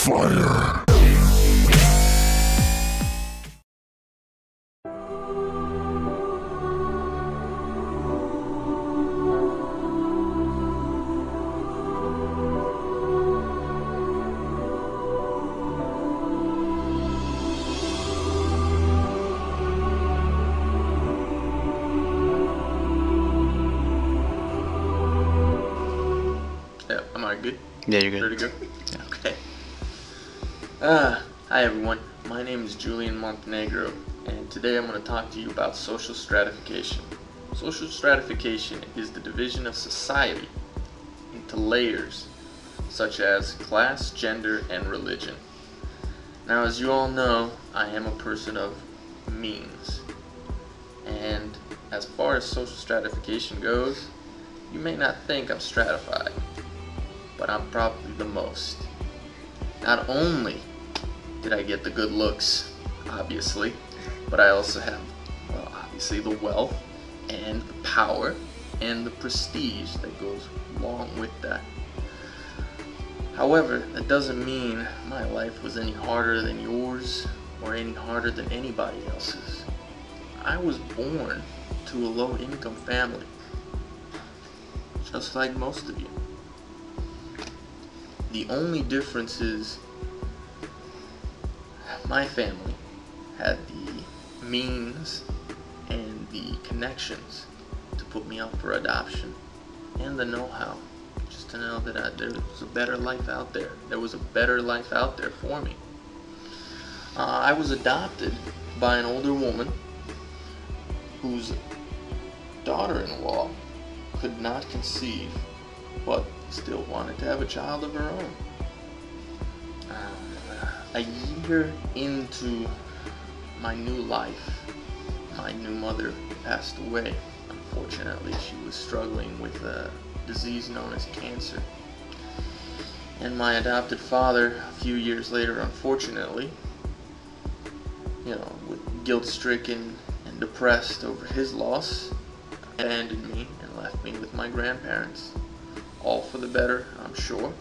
fire. Yeah, am I good? Yeah, you're good. Ready to go? Yeah. Okay. Hi everyone. My name is Julian Montenegro, and today I'm going to talk to you about social stratification. Social stratification is the division of society into layers, such as class, gender, and religion. Now, as you all know, I am a person of means, and as far as social stratification goes, you may not think I'm stratified, but I'm probably the most. Not only did I get the good looks, obviously, but I also have, well, obviously the wealth and the power and the prestige that goes along with that. However, that doesn't mean my life was any harder than yours or any harder than anybody else's. I was born to a low-income family, just like most of you. The only difference is my family had the means and the connections to put me up for adoption and the know-how just to know that there was a better life out there. There was a better life out there for me. I was adopted by an older woman whose daughter-in-law could not conceive but still wanted to have a child of her own. A year into my new life, my new mother passed away. Unfortunately, she was struggling with a disease known as cancer. And my adopted father, a few years later, unfortunately, with guilt-stricken and depressed over his loss, abandoned me and left me with my grandparents. All for the better, I'm sure.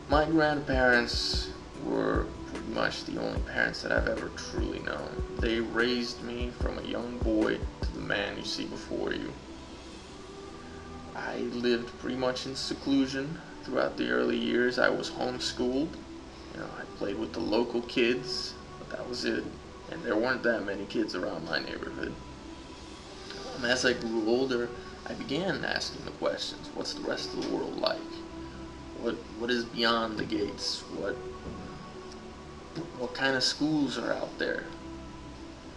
My grandparents were pretty much the only parents that I've ever truly known. They raised me from a young boy to the man you see before you. I lived pretty much in seclusion throughout the early years. I was homeschooled. I played with the local kids, but that was it. And there weren't that many kids around my neighborhood. As I grew older, I began asking the questions. What's the rest of the world like? What is beyond the gates? What kind of schools are out there?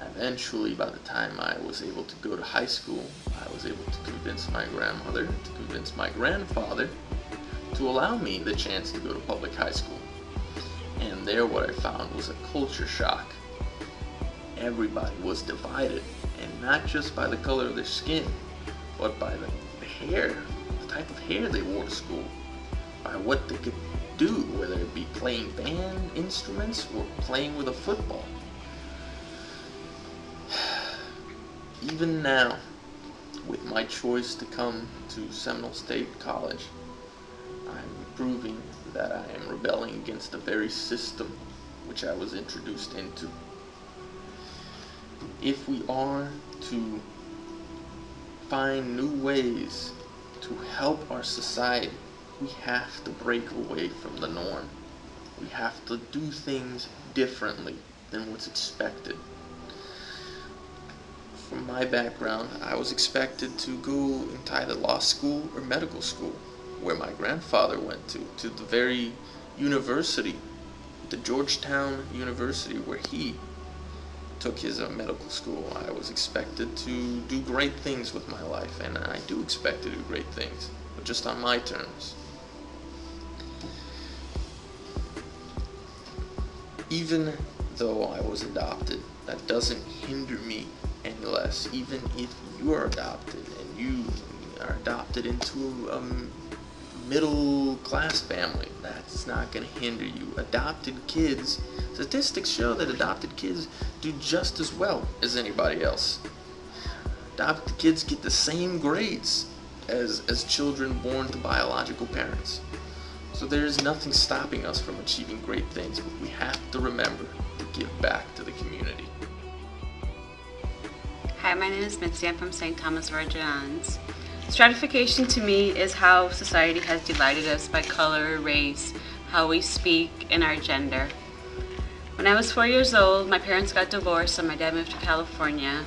Eventually, by the time I was able to go to high school, I was able to convince my grandmother, to convince my grandfather to allow me the chance to go to public high school. And there what I found was a culture shock. Everybody was divided, and not just by the color of their skin, but by the hair, the type of hair they wore to school, by what they could do, whether it be playing band instruments or playing with a football. Even now, with my choice to come to Seminole State College, I'm proving that I am rebelling against the very system which I was introduced into. If we are to find new ways to help our society, we have to break away from the norm. We have to do things differently than what's expected. From my background, I was expected to go into either law school or medical school, where my grandfather went to the very university, the Georgetown University, where he took his medical school. I was expected to do great things with my life, and I do expect to do great things, but just on my terms. Even though I was adopted, that doesn't hinder me any less. Even if you are adopted and you are adopted into a middle class family, that's not going to hinder you. Adopted kids, statistics show that adopted kids do just as well as anybody else. Adopted kids get the same grades as children born to biological parents. So there is nothing stopping us from achieving great things, but we have to remember to give back to the community. Hi, my name is Mitzi. I'm from St. Thomas Virgin Islands. Stratification to me is how society has divided us by color, race, how we speak, and our gender. When I was 4 years old, my parents got divorced and my dad moved to California.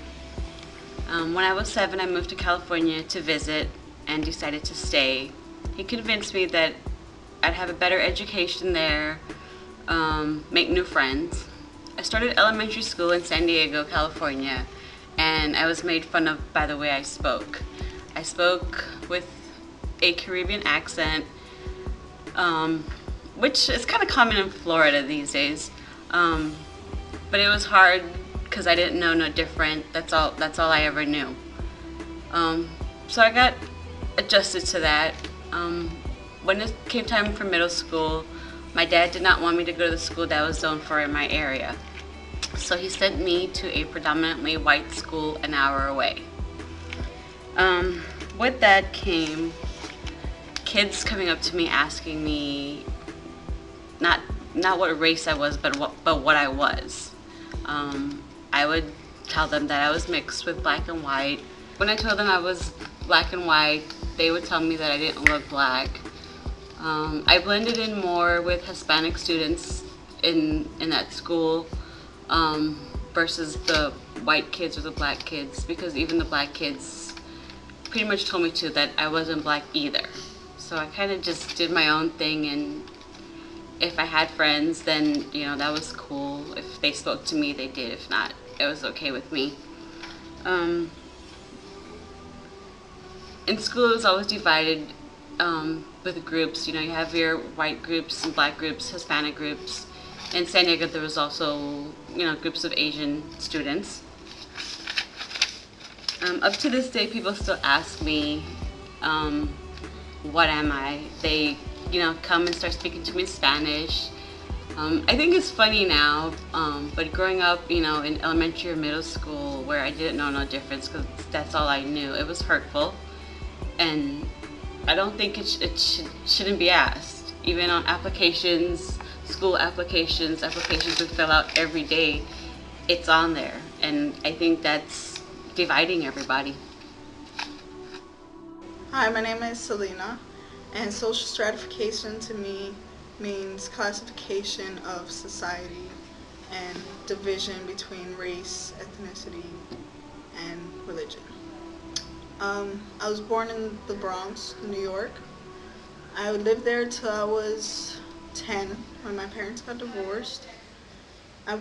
When I was 7, I moved to California to visit and decided to stay. He convinced me that I'd have a better education there, make new friends. I started elementary school in San Diego, California, and I was made fun of by the way I spoke. I spoke with a Caribbean accent, which is kind of common in Florida these days. But it was hard because I didn't know no different. That's all I ever knew. So I got adjusted to that. When it came time for middle school, my dad did not want me to go to the school that was zoned for in my area. So he sent me to a predominantly white school an hour away. With that came kids coming up to me asking me not what race I was, but what I was. I would tell them that I was mixed with black and white. When I told them I was black and white, they would tell me that I didn't look black. I blended in more with Hispanic students in that school versus the white kids or the black kids, because even the black kids pretty much told me too that I wasn't black either. So I kind of just did my own thing, and if I had friends, then that was cool. If they spoke to me, they did. If not, it was okay with me. In school, it was always divided with groups. You have your white groups and black groups, Hispanic groups. In San Diego, there was also groups of Asian students. Up to this day, people still ask me, what am I? They come and start speaking to me in Spanish. I think it's funny now, but growing up, in elementary or middle school, where I didn't know no difference because that's all I knew, it was hurtful, and I don't think it shouldn't be asked. Even on applications, school applications we fill out every day, it's on there, and I think that's dividing everybody. Hi, my name is Selena, and social stratification to me means classification of society and division between race, ethnicity, and religion. I was born in the Bronx, New York. I lived there till I was 10 when my parents got divorced.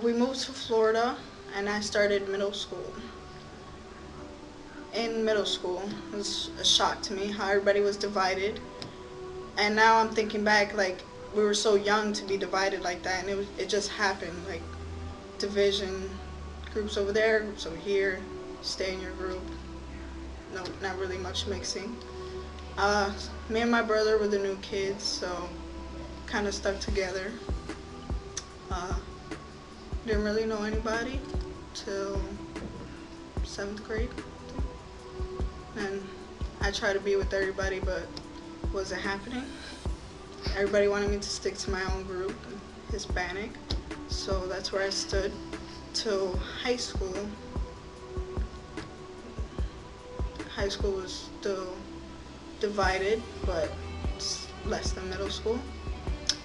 We moved to Florida and I started middle school. In middle school, it was a shock to me how everybody was divided. And now I'm thinking back, like, we were so young to be divided like that, and it just happened, like division, groups over there, groups over here, stay in your group. No, not really much mixing. Me and my brother were the new kids, so kind of stuck together. Didn't really know anybody till 7th grade. And I tried to be with everybody, but it wasn't happening. Everybody wanted me to stick to my own group, Hispanic, so that's where I stood till high school. High school was still divided, but it's less than middle school.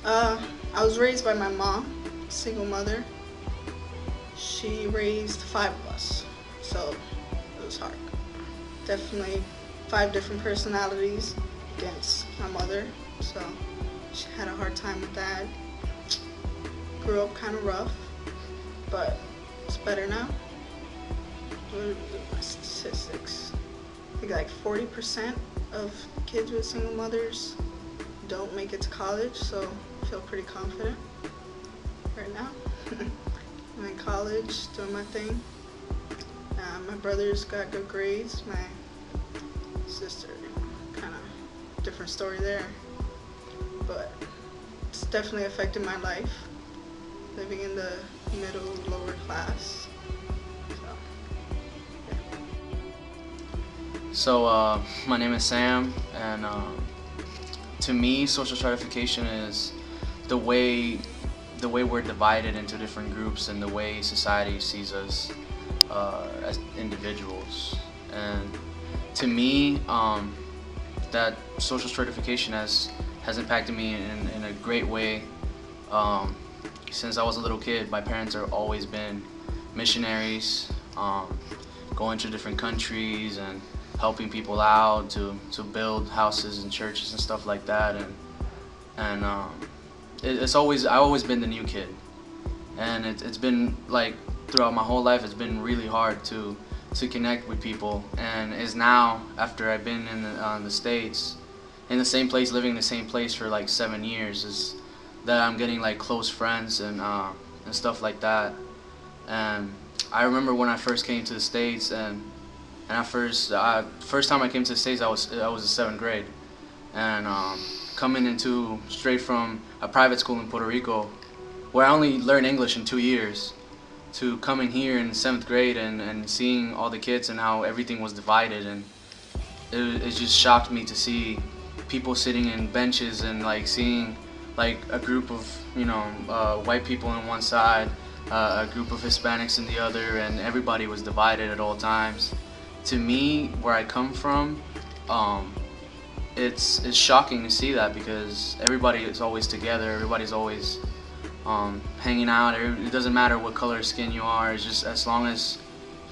I was raised by my mom, single mother. She raised 5 of us, so it was hard. Definitely 5 different personalities against my mother, so she had a hard time with that. Grew up kind of rough, but it's better now. What are my statistics? I think like 40% of kids with single mothers don't make it to college, so I feel pretty confident right now. I'm in college, doing my thing. My brother's got good grades. My sister, kind of different story there. But it's definitely affected my life, living in the middle, lower class. So my name is Sam, and to me, social stratification is the way we're divided into different groups and the way society sees us as individuals. And to me, that social stratification has impacted me in a great way. Since I was a little kid, my parents have always been missionaries, going to different countries and helping people out to build houses and churches and stuff like that. And I've always been the new kid, and it's been like throughout my whole life, it's been really hard to connect with people. And is now, after I've been in the States, in the same place, living in the same place for like 7 years, is that I'm getting like close friends and stuff like that. And I remember when I first came to the States, and first time I came to the States, I was in 7th grade, and coming straight from a private school in Puerto Rico, where I only learned English in 2 years, to coming here in 7th grade and seeing all the kids and how everything was divided. And it just shocked me to see people sitting in benches and like seeing like a group of white people on one side, a group of Hispanics in the other, and everybody was divided at all times. To me, where I come from, it's shocking to see that, because everybody is always together, everybody's always hanging out. It doesn't matter what color skin you are. It's just as long as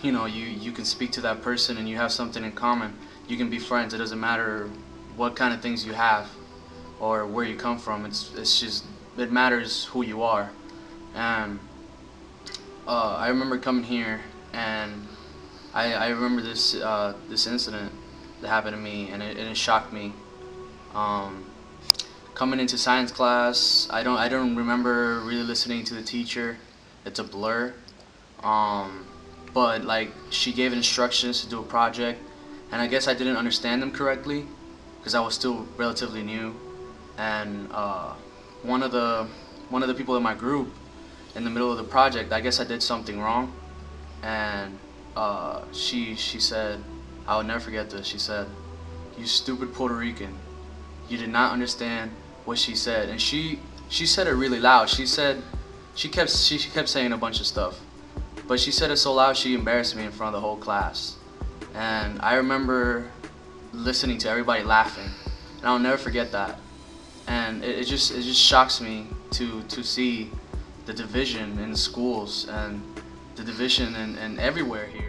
you can speak to that person and you have something in common, you can be friends. It doesn't matter what kind of things you have or where you come from. It matters who you are. And I remember coming here, and I remember this incident that happened to me, and it shocked me. Coming into science class, I don't remember really listening to the teacher. It's a blur. But like, she gave instructions to do a project, and I guess I didn't understand them correctly because I was still relatively new. And one of the people in my group, in the middle of the project, I guess I did something wrong, and she said, I will never forget this. She said, "You stupid Puerto Rican, you did not understand what she said." And she said it really loud. She kept saying a bunch of stuff, but she said it so loud she embarrassed me in front of the whole class. And I remember listening to everybody laughing, and I'll never forget that. And it just shocks me to see the division in the schools and the division and everywhere here.